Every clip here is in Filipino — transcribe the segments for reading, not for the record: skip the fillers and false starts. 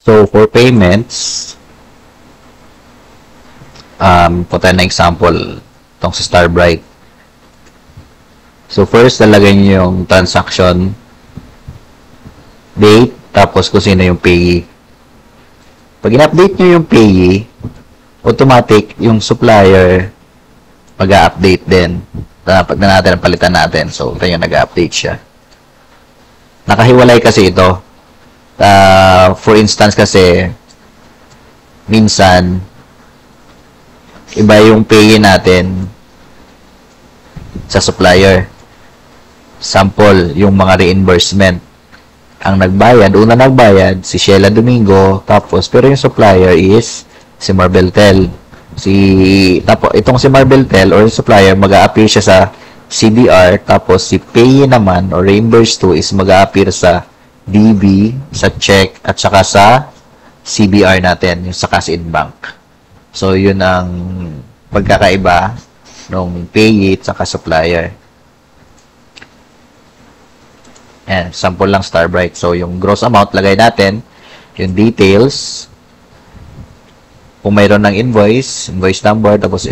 So, for payments, punta na example itong sa Starbright. So, first, lalagay nyo yung transaction date, tapos kung sino yung payee. Pag in-update nyo yung payee, automatic yung supplier mag-a-update din. Dapat na natin ang palitan natin. So, ito yung nag-a-update siya. Nakahiwalay kasi ito. For instance kasi, minsan, iba yung payee natin sa supplier. Sample, yung mga reimbursement. Ang nagbayad, una nagbayad, si Sheila Domingo, tapos, pero yung supplier is si Marbeltel. Tapos, itong si Marbeltel or yung supplier, mag-a-appear siya sa CBR, tapos si payee naman, or reimburse to, is mag-a-appear sa DB, sa check, at saka sa CBR natin, yung sa cash in bank. So, yun ang pagkakaiba ng payee at saka supplier. Ayan, sample lang Starbright. So, yung gross amount, lagay natin. Yung details. Kung mayroon ng invoice number, tapos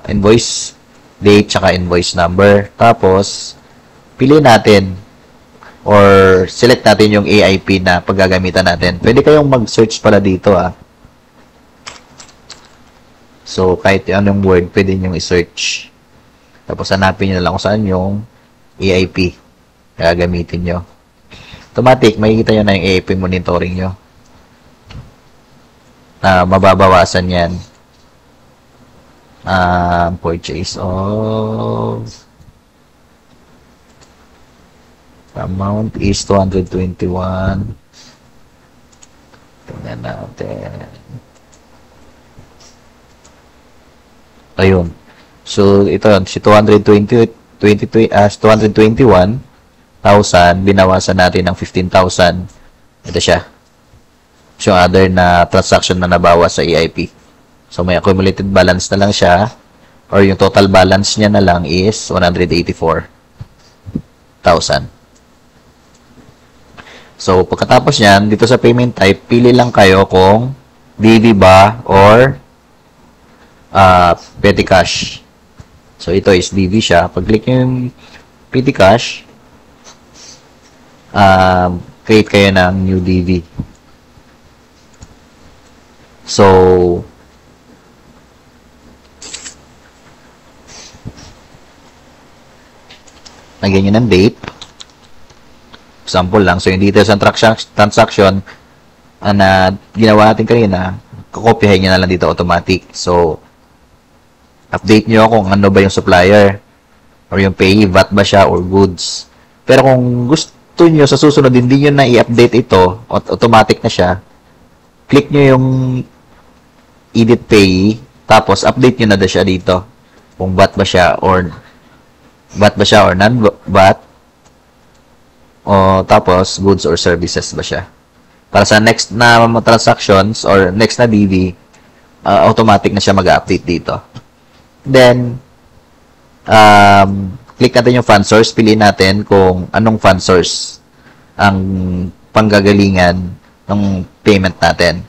invoice date, tsaka invoice number. Tapos, pili natin or select natin yung AIP na paggagamitan natin. Pwede kayong mag-search pala dito, So, kahit anong word, pwede nyo i-search. Tapos, hanapin nyo na lang kung saan yung AIP gagamitin nyo. Automatic, makikita nyo na yung AIP monitoring nyo. Mababawasan yan. Purchase of amount is 221. Tingnan natin. Ayun. So, ito yun. Si 221,000, binawasan natin ng 15,000. Ito siya. So, other na transaction na nabawas sa EIP. So, may accumulated balance na lang siya. Or yung total balance niya na lang is 184,000. So, pagkatapos niyan, dito sa payment type, pili lang kayo kung DB ba or petty cash. So, ito is DB siya. Pag-click nyo yung petty cash, create kayo ng new DB. So, lagyan nyo ng date. Example lang. So, yung details ng transaction na ginawa natin kanina, kakopyahin nyo na lang dito automatic. So, update nyo kung ano ba yung supplier or yung payee, VAT ba siya or goods. Pero kung gusto nyo sa susunod, hindi nyo na i-update ito, automatic na siya, click nyo yung edit payee, tapos update nyo na siya dito. Kung VAT ba siya or non-VAT, o tapos goods or services ba siya. Para sa next na transactions or next na DB, automatic na siya mag-update dito. Then, click natin yung fund source. Piliin natin kung anong fund source ang panggagalingan ng payment natin.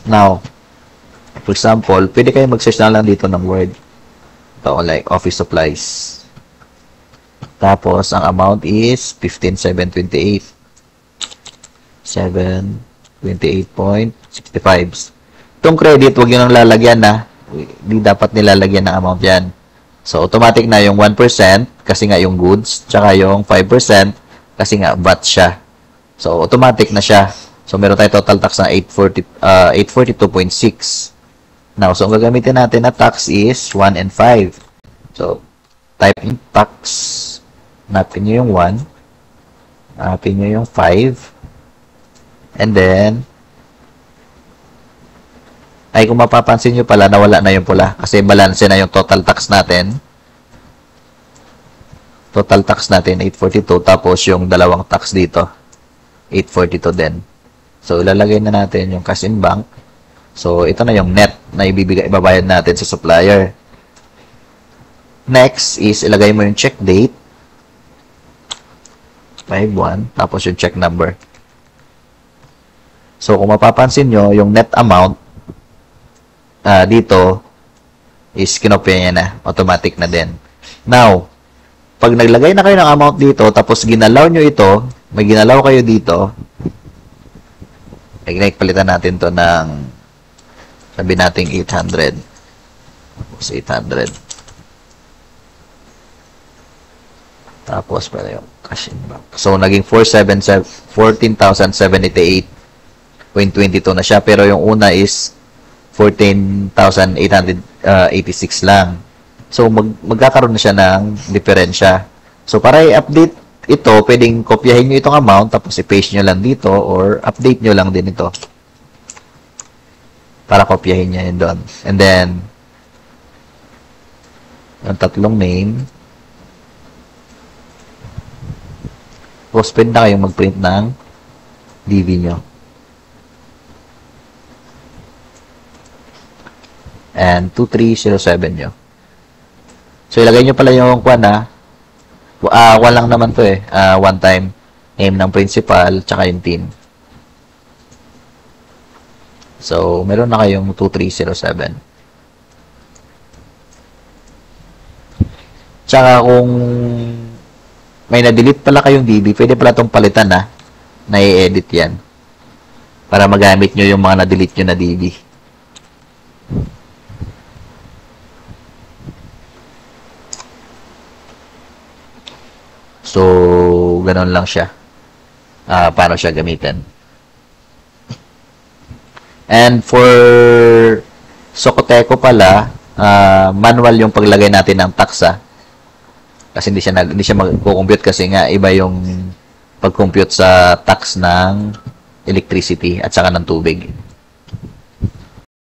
Now, for example, pwede kayo mag-search na lang dito ng word. Ito, like office supplies. Tapos, ang amount is 15,728. 728.65. Itong credit, huwag nyo nang lalagyan na. Hindi dapat nilalagyan ng amount yan. So, automatic na yung 1% kasi nga yung goods, tsaka yung 5% kasi nga VAT siya. So, automatic na siya. So, meron tayo total tax na 842.6. Now, so, ang gagamitin natin na tax is 1 and 5. So, type in tax. Hanapin nyo yung 1. Hanapin nyo yung 5. And then, ay kung mapapansin nyo pala, nawala na yung pula. Kasi balance na yung total tax natin. Total tax natin, 842. Tapos yung dalawang tax dito, 842 din. So, ilalagay na natin yung cash in bank. So, ito na yung net na ibabayad natin sa supplier. Next is, ilagay mo yung check date. 51. Tapos yung check number. So, kung mapapansin nyo, yung net amount dito is kinopya niya na. Automatic na din. Now, pag naglagay na kayo ng amount dito, tapos ginalaw nyo ito, may ginalaw kayo dito, palitan natin to ng, sabi natin 800. Tapos 800. Tapos, pala yung cash in bank. So, naging 14,078.22 na siya. Pero yung una is 14,886 lang. So, magkakaroon na siya ng diferensya. So, para i-update ito, pwedeng kopyahin nyo itong amount, tapos i-paste nyo lang dito, or update nyo lang din ito. Para kopyahin nyo yun doon. And then, yung tatlong name. Tapos, pwede na kayong mag-print ng DV nyo. And 2307 nyo. So, ilagay nyo pala yung kwan na. One lang naman to eh. One time. Name ng principal, tsaka yung team. So, meron na kayong 2307. Tsaka kung may na-delete pala kayong DB, pwede pala itong palitan na. Na-i-edit yan. Para magamit nyo yung mga na-delete nyo na DB. So, ganun lang siya. Paano siya gamitin. And for Socoteco pala, manual yung paglagay natin ng taxa. Kasi hindi siya mag-compute kasi nga iba yung pag-compute sa tax ng electricity at saka ng tubig.